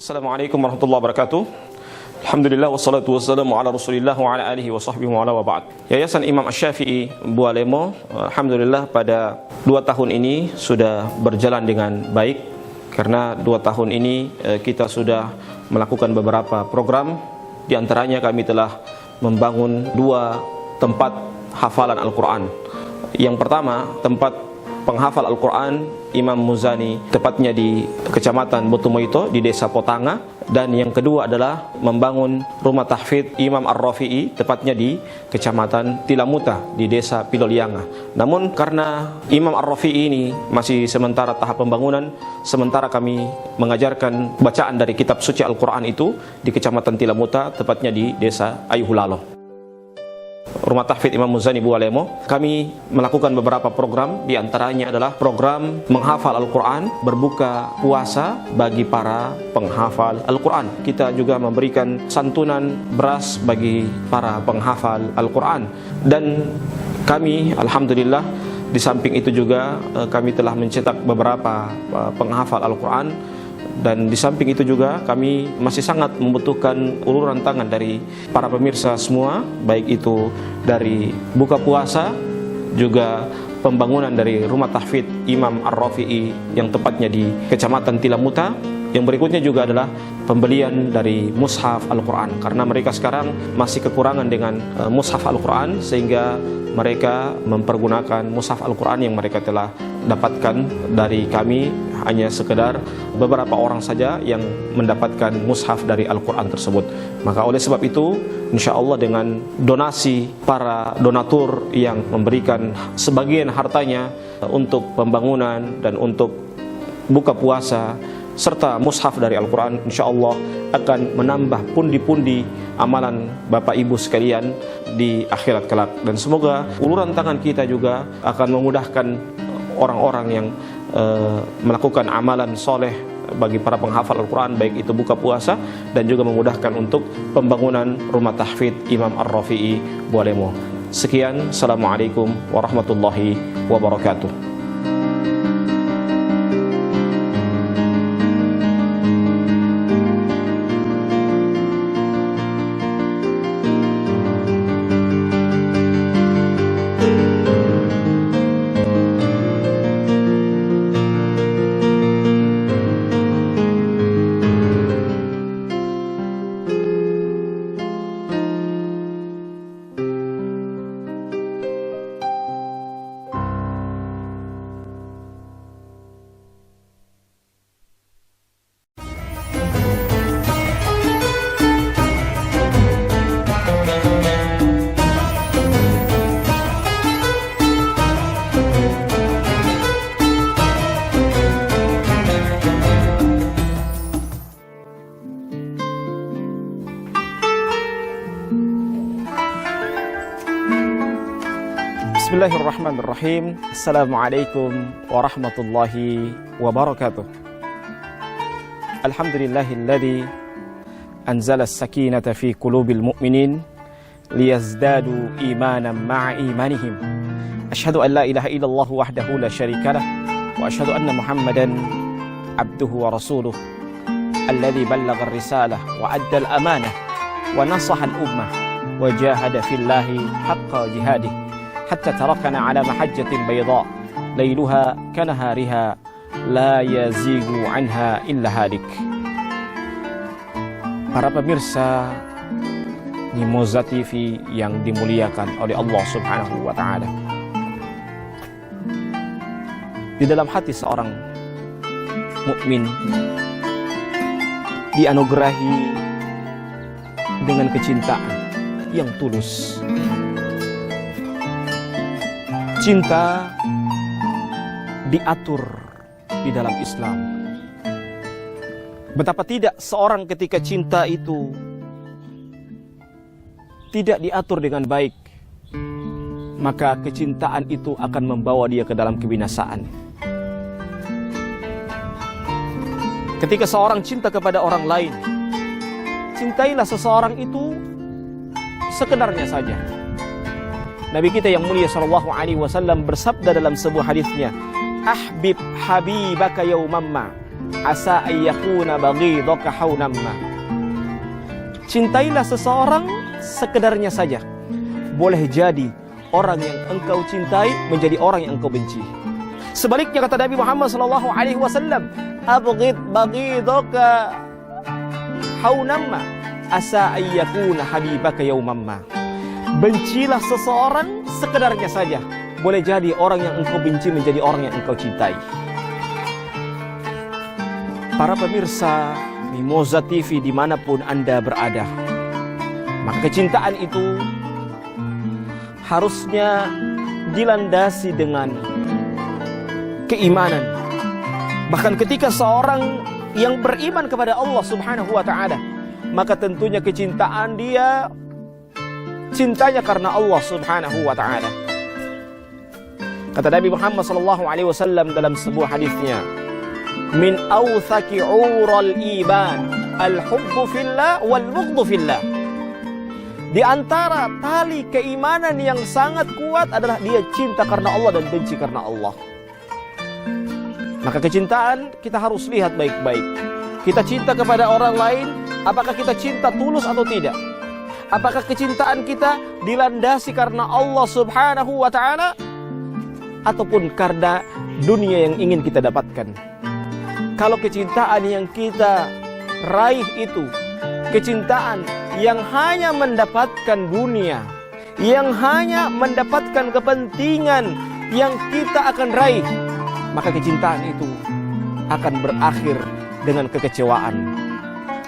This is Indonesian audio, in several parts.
Assalamualaikum warahmatullahi wabarakatuh. Alhamdulillah wassalatu wassalamu ala Rasulillah wa ala alihi wa sahbihi wa ala wa ba'd. Yayasan Imam Asy-Syafi'i Bualemo, alhamdulillah pada 2 tahun ini sudah berjalan dengan baik. Karena 2 tahun ini kita sudah melakukan beberapa program. Di antaranya kami telah membangun 2 tempat hafalan Al-Quran. Yang pertama, tempat penghafal Al-Quran Imam Muzani, tepatnya di Kecamatan Botumoito di Desa Potanga. Dan yang kedua adalah membangun rumah tahfidz Imam Ar-Rafi'i, tepatnya di Kecamatan Tilamuta di Desa Pilolianga. Namun karena Imam Ar-Rafi'i ini masih sementara tahap pembangunan, sementara kami mengajarkan bacaan dari kitab suci Al-Quran itu di Kecamatan Tilamuta, tepatnya di Desa Ayuhulalo. Rumah tahfidz Imam Muzani Bualemo, kami melakukan beberapa program. Di antaranya adalah program menghafal Al-Quran, berbuka puasa bagi para penghafal Al-Quran. Kita juga memberikan santunan beras bagi para penghafal Al-Quran. Dan kami alhamdulillah di samping itu juga kami telah mencetak beberapa penghafal Al-Quran. Dan di samping itu juga kami masih sangat membutuhkan uluran tangan dari para pemirsa semua, baik itu dari buka puasa, juga pembangunan dari rumah tahfidz Imam Ar-Rafi'i yang tepatnya di Kecamatan Tilamuta. Yang berikutnya juga adalah pembelian dari mushaf Al-Quran, karena mereka sekarang masih kekurangan dengan mushaf Al-Quran, sehingga mereka mempergunakan mushaf Al-Quran yang mereka telah dapatkan dari kami. Hanya sekedar beberapa orang saja yang mendapatkan mushaf dari Al-Quran tersebut. Maka oleh sebab itu, insya Allah dengan donasi para donatur yang memberikan sebagian hartanya untuk pembangunan dan untuk buka puasa serta mushaf dari Al-Quran, insya Allah akan menambah pundi-pundi amalan Bapak Ibu sekalian di akhirat kelak. Dan semoga uluran tangan kita juga akan memudahkan orang-orang yang melakukan amalan soleh bagi para penghafal Al-Quran, baik itu buka puasa dan juga memudahkan untuk pembangunan rumah tahfidz Imam Ar-Rafi'i Bualemo. Sekian, Assalamualaikum warahmatullahi wabarakatuh. Bismillahirrahmanirrahim. Assalamualaikum warahmatullahi wabarakatuh. Alhamdulillahilladzi anzala as-sakinata fi qulubil mu'minin liyazdadu imanan ma'a imanihim. Asyhadu an la ilaha illallah wahdahu la syarikalah wa asyhadu anna Muhammadan abduhu wa rasuluh alladzi ballagha ar-risalah wa adda al-amanah wa nasaha al-ummah wa jahada fillahi haqqa jihadih hatta tarakana ala mahajjatin bayda lailuha kanahariha la yazigu anha illa halik. Para pemirsa Mimoza TV yang dimuliakan oleh Allah Subhanahu wa taala. Di dalam hati seorang mukmin dianugerahi dengan kecintaan yang tulus. Cinta diatur di dalam Islam. Betapa tidak seorang ketika cinta itu tidak diatur dengan baik, maka kecintaan itu akan membawa dia ke dalam kebinasaan. Ketika seorang cinta kepada orang lain, cintailah seseorang itu sekedarnya saja. Nabi kita yang mulia sallallahu alaihi wasallam bersabda dalam sebuah hadisnya, "Ahbib habibaka yaumamma asa ayyakuna baghidaka haunamma. Cintailah seseorang sekedarnya saja. Boleh jadi orang yang engkau cintai menjadi orang yang engkau benci. Sebaliknya kata Nabi Muhammad SAW, abghid baghidaka haunamma asa ayyakuna habibaka yaumamma. Bencilah seseorang sekedarnya saja. Boleh jadi orang yang engkau benci menjadi orang yang engkau cintai. Para pemirsa Mimoza TV dimanapun Anda berada, maka kecintaan itu harusnya dilandasi dengan keimanan. Bahkan ketika seorang yang beriman kepada Allah Subhanahu wa ta'ala, maka tentunya kecintaan dia cintanya karena Allah Subhanahu wa ta'ala. Kata Nabi Muhammad SAW dalam sebuah hadisnya, min awthaqi ural iman al-hubbu fillah wal bughdu fillah. Di antara tali keimanan yang sangat kuat adalah dia cinta karena Allah dan benci karena Allah. Maka kecintaan kita harus lihat baik-baik. Kita cinta kepada orang lain, apakah kita cinta tulus atau tidak? Apakah kecintaan kita dilandasi karena Allah Subhanahu wa ta'ala ataupun karena dunia yang ingin kita dapatkan? Kalau kecintaan yang kita raih itu kecintaan yang hanya mendapatkan dunia, yang hanya mendapatkan kepentingan yang kita akan raih, maka kecintaan itu akan berakhir dengan kekecewaan.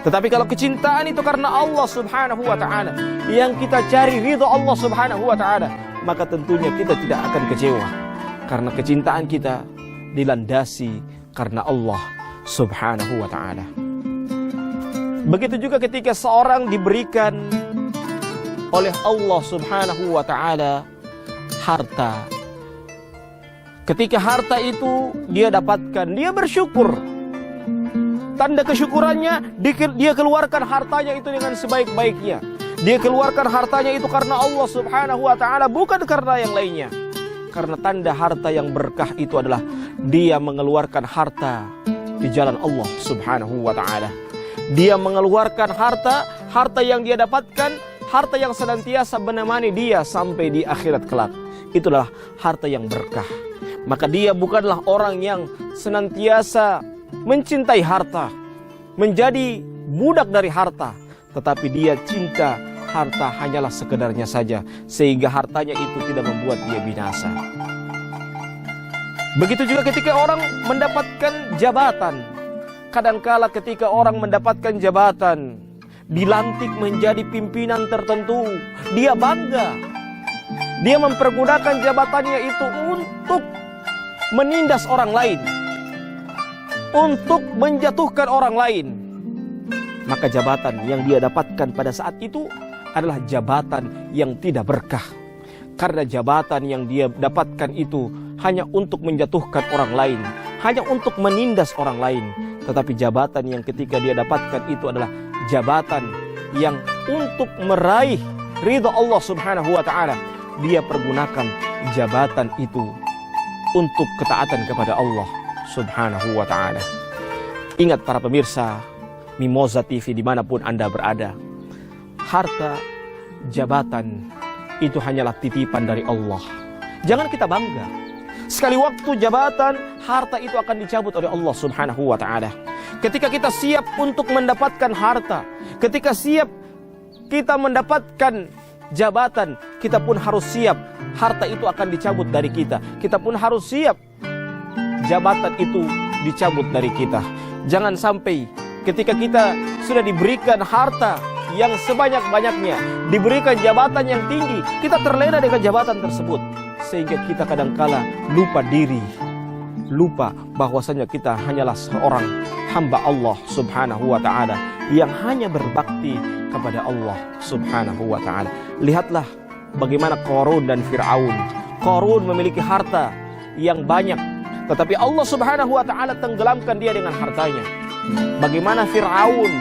Tetapi kalau kecintaan itu karena Allah Subhanahu wa ta'ala, yang kita cari ridha Allah Subhanahu wa ta'ala, maka tentunya kita tidak akan kecewa, karena kecintaan kita dilandasi karena Allah Subhanahu wa ta'ala. Begitu juga ketika seorang diberikan oleh Allah Subhanahu wa ta'ala harta. Ketika harta itu dia dapatkan, dia bersyukur. Tanda kesyukurannya, dia keluarkan hartanya itu dengan sebaik-baiknya. Dia keluarkan hartanya itu karena Allah Subhanahu wa ta'ala, bukan karena yang lainnya. Karena tanda harta yang berkah itu adalah dia mengeluarkan harta di jalan Allah Subhanahu wa ta'ala. Dia mengeluarkan harta yang dia dapatkan, harta yang senantiasa menemani dia sampai di akhirat kelak. Itulah harta yang berkah. Maka dia bukanlah orang yang senantiasa mencintai harta, menjadi budak dari harta, tetapi dia cinta harta hanyalah sekedarnya saja, sehingga hartanya itu tidak membuat dia binasa. Begitu juga ketika orang mendapatkan jabatan. Kadangkala ketika orang mendapatkan jabatan, dilantik menjadi pimpinan tertentu, dia bangga. Dia mempergunakan jabatannya itu untuk menindas orang lain, untuk menjatuhkan orang lain. Maka jabatan yang dia dapatkan pada saat itu adalah jabatan yang tidak berkah. Karena jabatan yang dia dapatkan itu hanya untuk menjatuhkan orang lain, hanya untuk menindas orang lain. Tetapi jabatan yang ketika dia dapatkan itu adalah jabatan yang untuk meraih ridha Allah Subhanahu wa ta'ala. Dia pergunakan jabatan itu untuk ketaatan kepada Allah Subhanahu wa ta'ala. Ingat para pemirsa Mimoza TV dimanapun Anda berada, harta, jabatan itu hanyalah titipan dari Allah. Jangan kita bangga. Sekali waktu jabatan, harta itu akan dicabut oleh Allah Subhanahu wa ta'ala. Ketika kita siap untuk mendapatkan harta, ketika siap kita mendapatkan jabatan, kita pun harus siap harta itu akan dicabut dari kita. Kita pun harus siap jabatan itu dicabut dari kita. Jangan sampai ketika kita sudah diberikan harta yang sebanyak-banyaknya, diberikan jabatan yang tinggi, kita terlena dengan jabatan tersebut, sehingga kita kadangkala lupa diri, lupa bahwasanya kita hanyalah seorang hamba Allah Subhanahu wa ta'ala yang hanya berbakti kepada Allah Subhanahu wa ta'ala. Lihatlah bagaimana Qarun dan Fir'aun. Qarun memiliki harta yang banyak, tetapi Allah Subhanahu wa ta'ala tenggelamkan dia dengan hartanya. Bagaimana Fir'aun,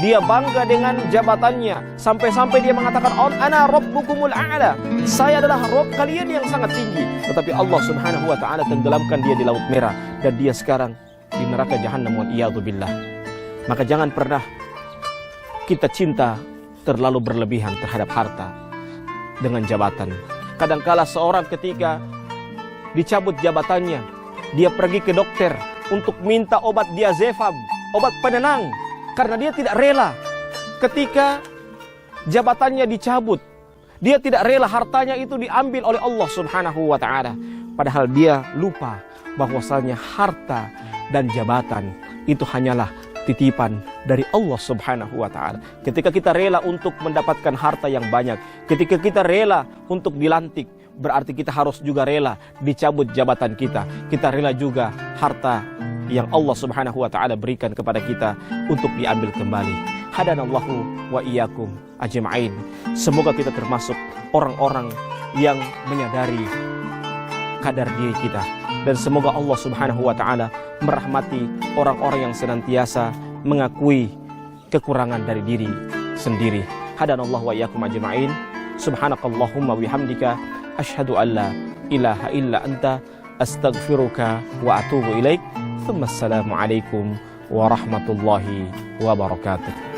dia bangga dengan jabatannya, sampai-sampai dia mengatakan, ana rabbukumul a'la, saya adalah Rabb kalian yang sangat tinggi. Tetapi Allah Subhanahu wa ta'ala tenggelamkan dia di Laut Merah, dan dia sekarang di neraka Jahannam wal iyadzu billah. Maka jangan pernah kita cinta terlalu berlebihan terhadap harta dengan jabatan. Kadangkala seorang ketika dicabut jabatannya, dia pergi ke dokter untuk minta obat diazepam, obat penenang, karena dia tidak rela ketika jabatannya dicabut. Dia tidak rela hartanya itu diambil oleh Allah Subhanahu wa ta'ala. Padahal dia lupa bahwasanya harta dan jabatan itu hanyalah titipan dari Allah Subhanahu wa ta'ala. Ketika kita rela untuk mendapatkan harta yang banyak, ketika kita rela untuk dilantik, berarti kita harus juga rela dicabut jabatan kita. Kita rela juga harta yang Allah Subhanahu wa ta'ala berikan kepada kita untuk diambil kembali. Hadanallahu wa iyyakum ajma'in. Semoga kita termasuk orang-orang yang menyadari kadar diri kita, dan semoga Allah Subhanahu wa ta'ala merahmati orang-orang yang senantiasa mengakui kekurangan dari diri sendiri. Hadanallahu wa iyyakum ajma'in. Subhanakallahumma bihamdika asyhadu an la ilaha illa anta astaghfiruka wa atubu ilaik. Assalamu alaikum warahmatullahi wabarakatuh.